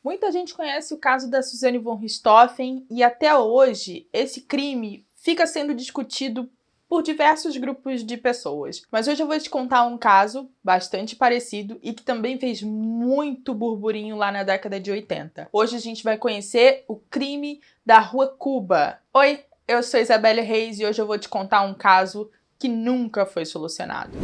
Muita gente conhece o caso da Suzane von Richthofen e até hoje esse crime fica sendo discutido por diversos grupos de pessoas. Mas hoje eu vou te contar um caso bastante parecido e que também fez muito burburinho lá na década de 80. Hoje a gente vai conhecer o crime da Rua Cuba. Oi, eu sou Isabelle Reis e hoje eu vou te contar um caso que nunca foi solucionado.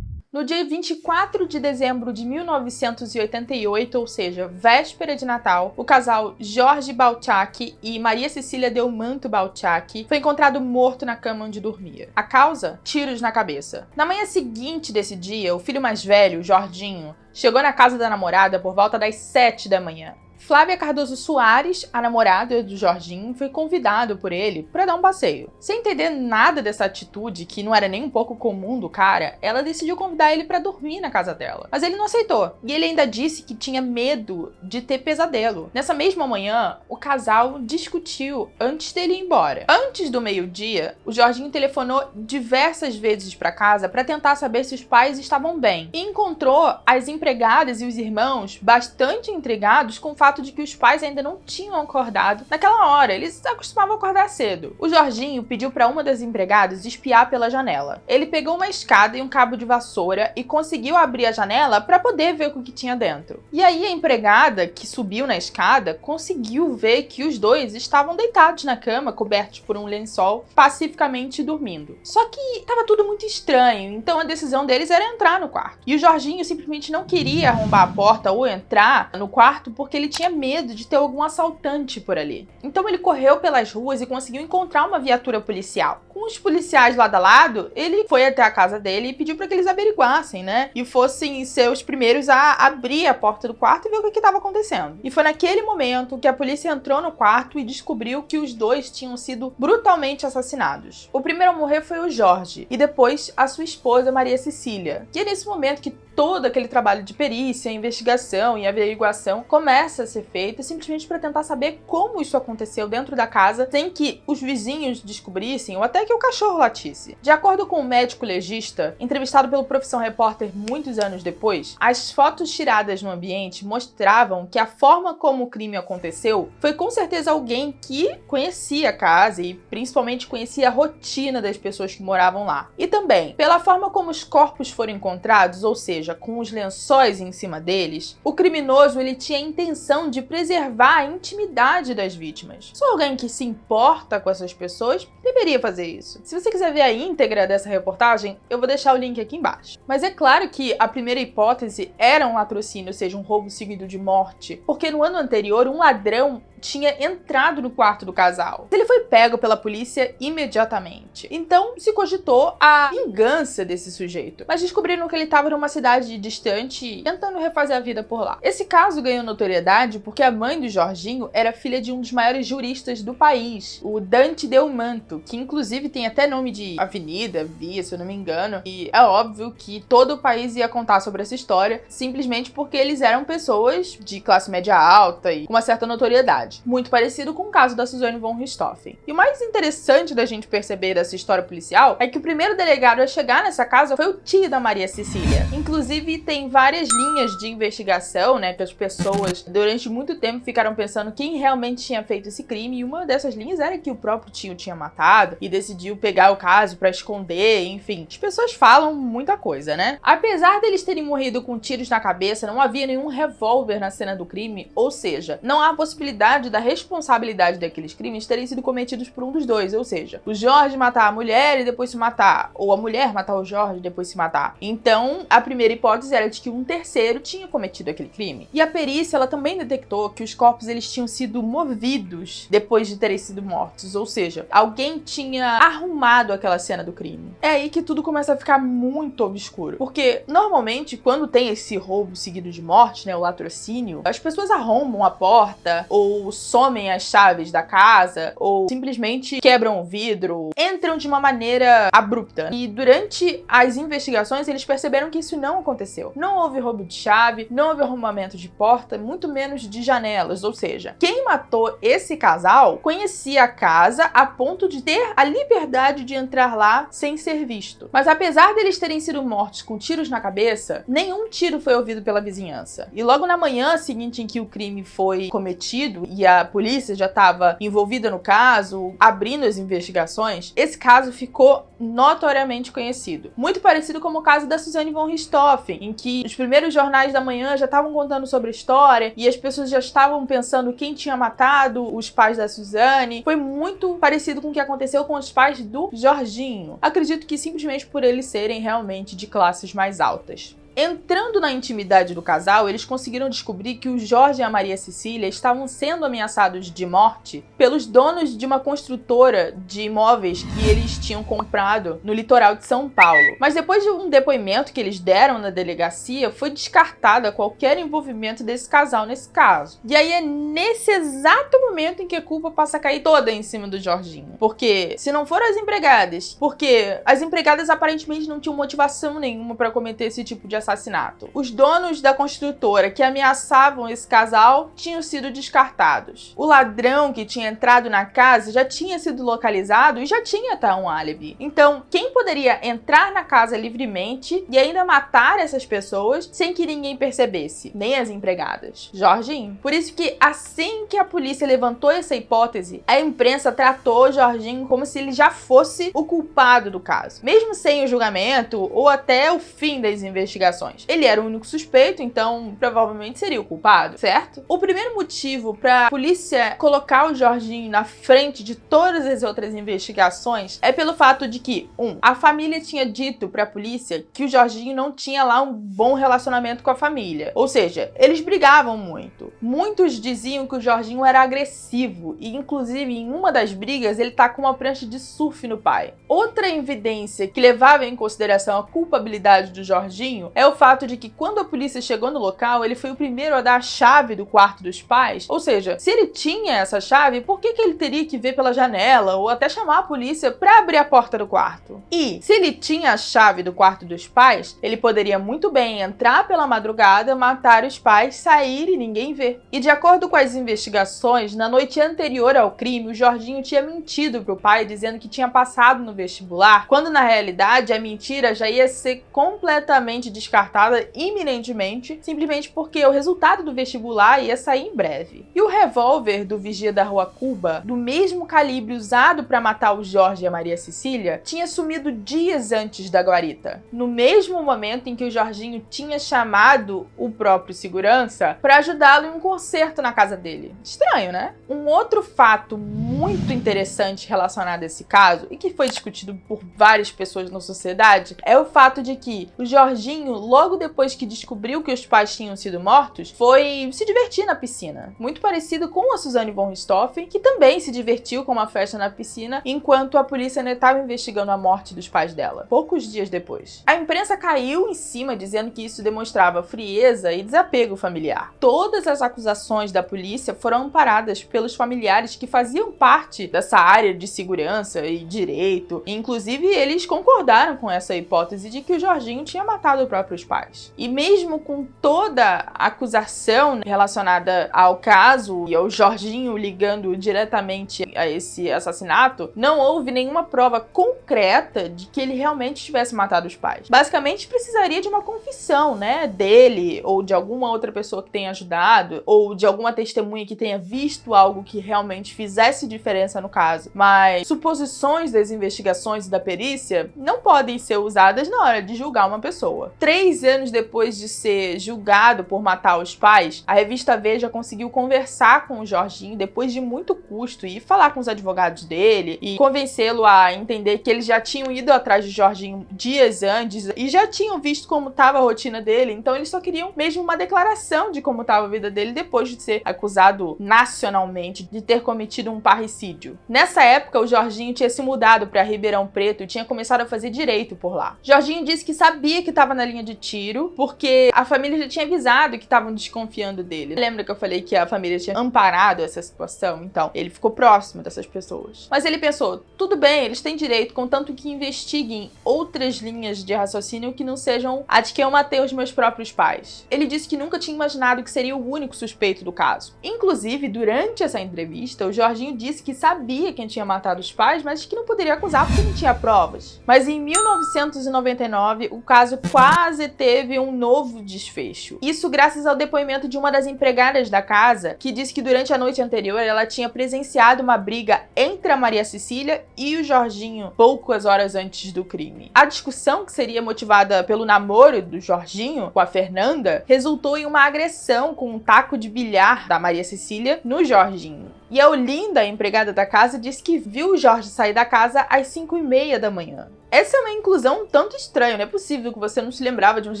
No dia 24 de dezembro de 1988, ou seja, véspera de Natal, o casal Jorge Balchak e Maria Cecília Delmanto Balchak foi encontrado morto na cama onde dormia. A causa? Tiros na cabeça. Na manhã seguinte desse dia, o filho mais velho, Jorginho, chegou na casa da namorada por volta das 7 da manhã. Flávia Cardoso Soares, a namorada do Jorginho, foi convidado por ele para dar um passeio. Sem entender nada dessa atitude, que não era nem um pouco comum do cara, ela decidiu convidar ele para dormir na casa dela. Mas ele não aceitou, e ele ainda disse que tinha medo de ter pesadelo. Nessa mesma manhã, o casal discutiu antes dele ir embora. Antes do meio-dia, o Jorginho telefonou diversas vezes para casa para tentar saber se os pais estavam bem, e encontrou as empregadas e os irmãos bastante intrigados com o fato de que os pais ainda não tinham acordado naquela hora, eles acostumavam acordar cedo. O Jorginho pediu para uma das empregadas espiar pela janela. Ele pegou uma escada e um cabo de vassoura e conseguiu abrir a janela para poder ver o que tinha dentro. E aí a empregada, que subiu na escada, conseguiu ver que os dois estavam deitados na cama, cobertos por um lençol, pacificamente dormindo. Só que estava tudo muito estranho, então a decisão deles era entrar no quarto. E o Jorginho simplesmente não queria arrombar a porta ou entrar no quarto porque ele tinha medo de ter algum assaltante por ali. Então ele correu pelas ruas e conseguiu encontrar uma viatura policial. Com os policiais lado a lado, ele foi até a casa dele e pediu para que eles averiguassem, né? E fossem ser os primeiros a abrir a porta do quarto e ver o que estava acontecendo. E foi naquele momento que a polícia entrou no quarto e descobriu que os dois tinham sido brutalmente assassinados. O primeiro a morrer foi o Jorge e depois a sua esposa Maria Cecília. E é nesse momento que todo aquele trabalho de perícia, investigação e averiguação começa a ser feito simplesmente para tentar saber como isso aconteceu dentro da casa sem que os vizinhos descobrissem ou até que o cachorro latisse. De acordo com o médico legista, entrevistado pelo Profissão Repórter muitos anos depois, as fotos tiradas no ambiente mostravam que a forma como o crime aconteceu foi com certeza alguém que conhecia a casa e principalmente conhecia a rotina das pessoas que moravam lá. E também, pela forma como os corpos foram encontrados, ou seja, com os lençóis em cima deles, o criminoso ele tinha a intenção de preservar a intimidade das vítimas. Só alguém que se importa com essas pessoas deveria fazer isso. Se você quiser ver a íntegra dessa reportagem, eu vou deixar o link aqui embaixo. Mas é claro que a primeira hipótese era um latrocínio, ou seja, um roubo seguido de morte, porque no ano anterior um ladrão tinha entrado no quarto do casal. Ele foi pego pela polícia imediatamente. Então se cogitou a vingança desse sujeito. Mas descobriram que ele estava numa cidade distante, tentando refazer a vida por lá. Esse caso ganhou notoriedade porque a mãe do Jorginho era filha de um dos maiores juristas do país, o Dante Delmanto, que inclusive tem até nome de avenida, via, se eu não me engano. E é óbvio que todo o país ia contar sobre essa história, simplesmente porque eles eram pessoas de classe média alta e com uma certa notoriedade. Muito parecido com o caso da Suzane von Richthofen. E o mais interessante da gente perceber dessa história policial é que o primeiro delegado a chegar nessa casa foi o tio da Maria Cecília. Inclusive, tem várias linhas de investigação, né, que as pessoas durante muito tempo ficaram pensando quem realmente tinha feito esse crime, e uma dessas linhas era que o próprio tio tinha matado e decidiu pegar o caso pra esconder, enfim. As pessoas falam muita coisa, né? Apesar deles terem morrido com tiros na cabeça, não havia nenhum revólver na cena do crime, ou seja, não há possibilidade da responsabilidade daqueles crimes terem sido cometidos por um dos dois, ou seja, o Jorge matar a mulher e depois se matar, ou a mulher matar o Jorge e depois se matar. Então, a primeira hipótese era de que um terceiro tinha cometido aquele crime. E a perícia, ela também detectou que os corpos eles tinham sido movidos depois de terem sido mortos, ou seja, alguém tinha arrumado aquela cena do crime. É aí que tudo começa a ficar muito obscuro, porque normalmente quando tem esse roubo seguido de morte, né, o latrocínio, as pessoas arrombam a porta ou ou somem as chaves da casa, ou simplesmente quebram o vidro, entram de uma maneira abrupta. E durante as investigações, eles perceberam que isso não aconteceu. Não houve roubo de chave, não houve arrombamento de porta, muito menos de janelas, ou seja, quem matou esse casal conhecia a casa a ponto de ter a liberdade de entrar lá sem ser visto. Mas apesar deles terem sido mortos com tiros na cabeça, nenhum tiro foi ouvido pela vizinhança. E logo na manhã seguinte em que o crime foi cometido e a polícia já estava envolvida no caso, abrindo as investigações, esse caso ficou notoriamente conhecido. Muito parecido com o caso da Suzanne von Richthofen, em que os primeiros jornais da manhã já estavam contando sobre a história e as pessoas já estavam pensando quem tinha matado os pais da Suzanne. Foi muito parecido com o que aconteceu com os pais do Jorginho. Acredito que simplesmente por eles serem realmente de classes mais altas. Entrando na intimidade do casal, eles conseguiram descobrir que o Jorge e a Maria Cecília estavam sendo ameaçados de morte pelos donos de uma construtora de imóveis que eles tinham comprado no litoral de São Paulo. Mas depois de um depoimento que eles deram na delegacia, foi descartada qualquer envolvimento desse casal nesse caso. E aí é nesse exato momento em que a culpa passa a cair toda em cima do Jorginho. Porque se não foram as empregadas, porque as empregadas aparentemente não tinham motivação nenhuma para cometer esse tipo de assassinato. Os donos da construtora que ameaçavam esse casal tinham sido descartados. O ladrão que tinha entrado na casa já tinha sido localizado e já tinha até um álibi. Então, quem poderia entrar na casa livremente e ainda matar essas pessoas sem que ninguém percebesse? Nem as empregadas. Jorginho. Por isso que assim que a polícia levantou essa hipótese, a imprensa tratou Jorginho como se ele já fosse o culpado do caso. Mesmo sem o julgamento ou até o fim das investigações. Ele era o único suspeito, então provavelmente seria o culpado, certo? O primeiro motivo para a polícia colocar o Jorginho na frente de todas as outras investigações é pelo fato de que, a família tinha dito para a polícia que o Jorginho não tinha lá um bom relacionamento com a família. Ou seja, eles brigavam muito. Muitos diziam que o Jorginho era agressivo e, inclusive, em uma das brigas, ele tá com uma prancha de surf no pai. Outra evidência que levava em consideração a culpabilidade do Jorginho é o fato de que quando a polícia chegou no local, ele foi o primeiro a dar a chave do quarto dos pais. Ou seja, se ele tinha essa chave, por que ele teria que ver pela janela ou até chamar a polícia para abrir a porta do quarto? E se ele tinha a chave do quarto dos pais, ele poderia muito bem entrar pela madrugada, matar os pais, sair e ninguém ver. E de acordo com as investigações, na noite anterior ao crime, o Jorginho tinha mentido pro pai dizendo que tinha passado no vestibular, quando na realidade a mentira já ia ser completamente descartada iminentemente, simplesmente porque o resultado do vestibular ia sair em breve. E o revólver do vigia da Rua Cuba, do mesmo calibre usado para matar o Jorge e a Maria Cecília, tinha sumido dias antes da guarita, no mesmo momento em que o Jorginho tinha chamado o próprio segurança para ajudá-lo em um concerto na casa dele. Estranho, né? Um outro fato muito interessante relacionado a esse caso, e que foi discutido por várias pessoas na sociedade, é o fato de que o Jorginho, logo depois que descobriu que os pais tinham sido mortos, foi se divertir na piscina. Muito parecido com a Suzanne von Richthofen, que também se divertiu com uma festa na piscina, enquanto a polícia ainda estava investigando a morte dos pais dela, poucos dias depois. A imprensa caiu em cima, dizendo que isso demonstrava frieza e desapego familiar. Todas as acusações da polícia foram amparadas pelos familiares que faziam parte dessa área de segurança e direito, e, inclusive eles concordaram com essa hipótese de que o Jorginho tinha matado os próprios pais. E mesmo com toda a acusação relacionada ao caso e ao Jorginho ligando diretamente a esse assassinato, não houve nenhuma prova concreta de que ele realmente tivesse matado os pais. Basicamente precisaria de uma confissão, né, dele ou de alguma outra pessoa que tenha ajudado, ou de alguma testemunha que tenha visto algo que realmente fizesse diferença no caso. Mas suposições das investigações e da perícia não podem ser usadas na hora de julgar uma pessoa. 3 anos depois de ser julgado por matar os pais, a revista Veja conseguiu conversar com o Jorginho depois de muito custo e falar com os advogados dele e convencê-lo a entender que eles já tinham ido atrás de Jorginho dias antes e já tinham visto como estava a rotina dele, então eles só queriam mesmo uma declaração de como estava a vida dele depois de ser acusado nacionalmente de ter cometido um parricídio. Nessa época, o Jorginho tinha se mudado para Ribeirão Preto e tinha começado a fazer direito por lá. Jorginho disse que sabia que estava na linha de tiro, porque a família já tinha avisado que estavam desconfiando dele. Lembra que eu falei que a família tinha amparado essa situação? Então, ele ficou próximo dessas pessoas. Mas ele pensou, tudo bem, eles têm direito, contanto que investiguem outras linhas de raciocínio que não sejam a de que eu matei os meus próprios pais. Ele disse que nunca tinha imaginado que seria o único suspeito do caso. Inclusive, durante essa entrevista, o Jorginho disse que sabia quem tinha matado os pais, mas que não poderia acusar porque não tinha provas. Mas em 1999, o caso quase teve um novo desfecho. Isso graças ao depoimento de uma das empregadas da casa, que disse que durante a noite anterior ela tinha presenciado uma briga entre a Maria Cecília e o Jorginho poucas horas antes do crime. A discussão, que seria motivada pelo namoro do Jorginho com a Fernanda, resultou em uma agressão com um taco de bilhar da Maria Cecília no Jorginho. E a Olinda, a empregada da casa, disse que viu o Jorge sair da casa às 5h30 da manhã. Essa é uma inclusão um tanto estranha, não é possível que você não se lembrava de uns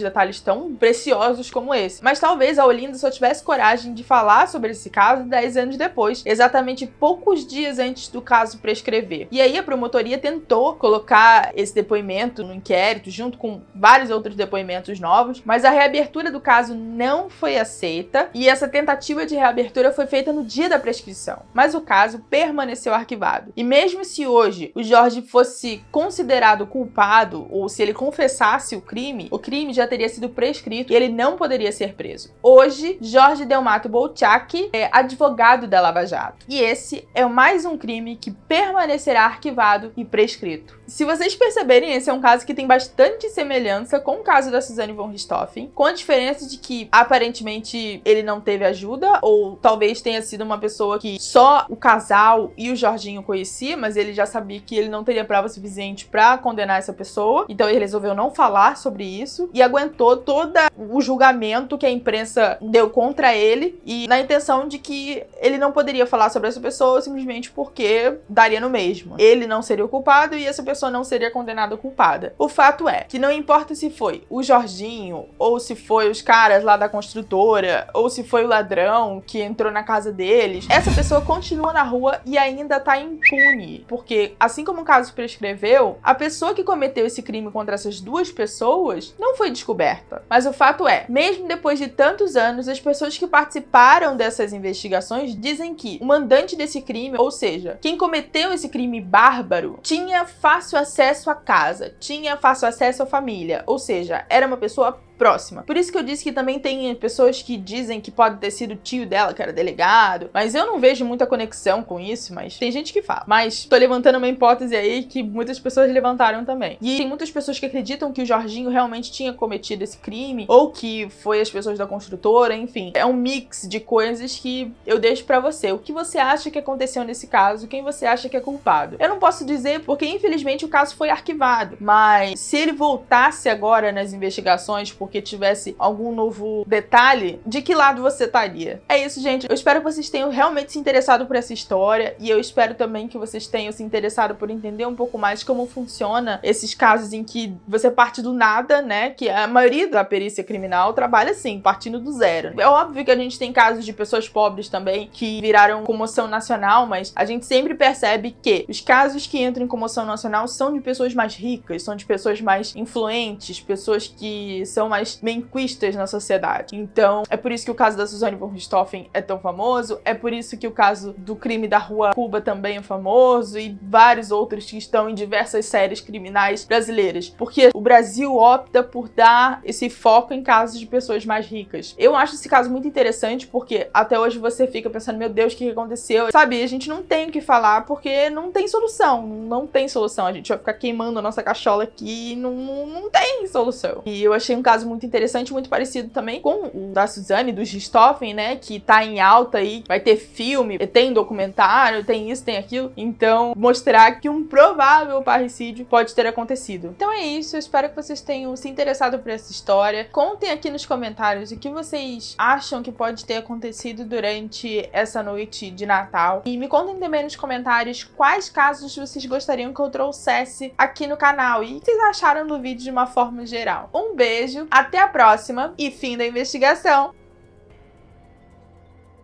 detalhes tão preciosos como esse. Mas talvez a Olinda só tivesse coragem de falar sobre esse caso 10 anos depois, exatamente poucos dias antes do caso prescrever. E aí a promotoria tentou colocar esse depoimento no inquérito, junto com vários outros depoimentos novos, mas a reabertura do caso não foi aceita, e essa tentativa de reabertura foi feita no dia da prescrição. Mas o caso permaneceu arquivado. E mesmo se hoje o Jorge fosse considerado culpado, ou se ele confessasse o crime já teria sido prescrito e ele não poderia ser preso. Hoje, Jorge Delmato Bouchak é advogado da Lava Jato. E esse é mais um crime que permanecerá arquivado e prescrito. Se vocês perceberem, esse é um caso que tem bastante semelhança com o caso da Suzane von Richthofen, com a diferença de que, aparentemente, ele não teve ajuda, ou talvez tenha sido uma pessoa que só o casal e o Jorginho conhecia, mas ele já sabia que ele não teria prova suficiente pra condenar essa pessoa, então ele resolveu não falar sobre isso e aguentou todo o julgamento que a imprensa deu contra ele, e na intenção de que ele não poderia falar sobre essa pessoa simplesmente porque daria no mesmo. Ele não seria o culpado e essa pessoa não seria condenada ou culpada. O fato é que não importa se foi o Jorginho, ou se foi os caras lá da construtora, ou se foi o ladrão que entrou na casa deles, essa pessoa continua na rua e ainda tá impune. Porque, assim como o caso prescreveu, a pessoa que cometeu esse crime contra essas duas pessoas não foi descoberta. Mas o fato é, mesmo depois de tantos anos, as pessoas que participaram dessas investigações dizem que o mandante desse crime, ou seja, quem cometeu esse crime bárbaro, tinha fácil acesso à casa, tinha fácil acesso à família, ou seja, era uma pessoa próxima. Por isso que eu disse que também tem pessoas que dizem que pode ter sido o tio dela, que era delegado, mas eu não vejo muita conexão com isso, mas tem gente que fala. Mas tô levantando uma hipótese aí que muitas pessoas levantaram também. E tem muitas pessoas que acreditam que o Jorginho realmente tinha cometido esse crime, ou que foi as pessoas da construtora, enfim. É um mix de coisas que eu deixo pra você. O que você acha que aconteceu nesse caso? Quem você acha que é culpado? Eu não posso dizer porque, infelizmente, o caso foi arquivado, mas se ele voltasse agora nas investigações porque tivesse algum novo detalhe, de que lado você estaria? É isso, gente. Eu espero que vocês tenham realmente se interessado por essa história, e eu espero também que vocês tenham se interessado por entender um pouco mais como funciona esses casos em que você parte do nada, né? Que a maioria da perícia criminal trabalha assim, partindo do zero. É óbvio que a gente tem casos de pessoas pobres também que viraram comoção nacional, mas a gente sempre percebe que os casos que entram em comoção nacional são de pessoas mais ricas, são de pessoas mais influentes, pessoas que são mais benquistas na sociedade. Então, é por isso que o caso da Suzane von Richthofen é tão famoso, é por isso que o caso do crime da Rua Cuba também é famoso, e vários outros que estão em diversas séries criminais brasileiras, porque o Brasil opta por dar esse foco em casos de pessoas mais ricas. Eu acho esse caso muito interessante, porque até hoje você fica pensando, meu Deus, o que aconteceu? Sabe, a gente não tem o que falar, porque não tem solução, não tem solução. A gente vai ficar queimando a nossa cachola aqui e não tem solução. E eu achei um caso muito interessante, muito parecido também com o da Suzane, do Richthofen, né, que tá em alta aí, vai ter filme, tem documentário, tem isso, tem aquilo, então mostrar que um provável parricídio pode ter acontecido. Então é isso, eu espero que vocês tenham se interessado por essa história. Contem aqui nos comentários o que vocês acham que pode ter acontecido durante essa noite de Natal, e me contem também nos comentários quais casos vocês gostariam que eu trouxesse aqui no canal e o que vocês acharam do vídeo de uma forma geral. Um beijo, até a próxima e fim da investigação!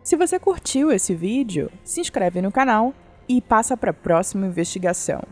Se você curtiu esse vídeo, se inscreve no canal e passa para a próxima investigação.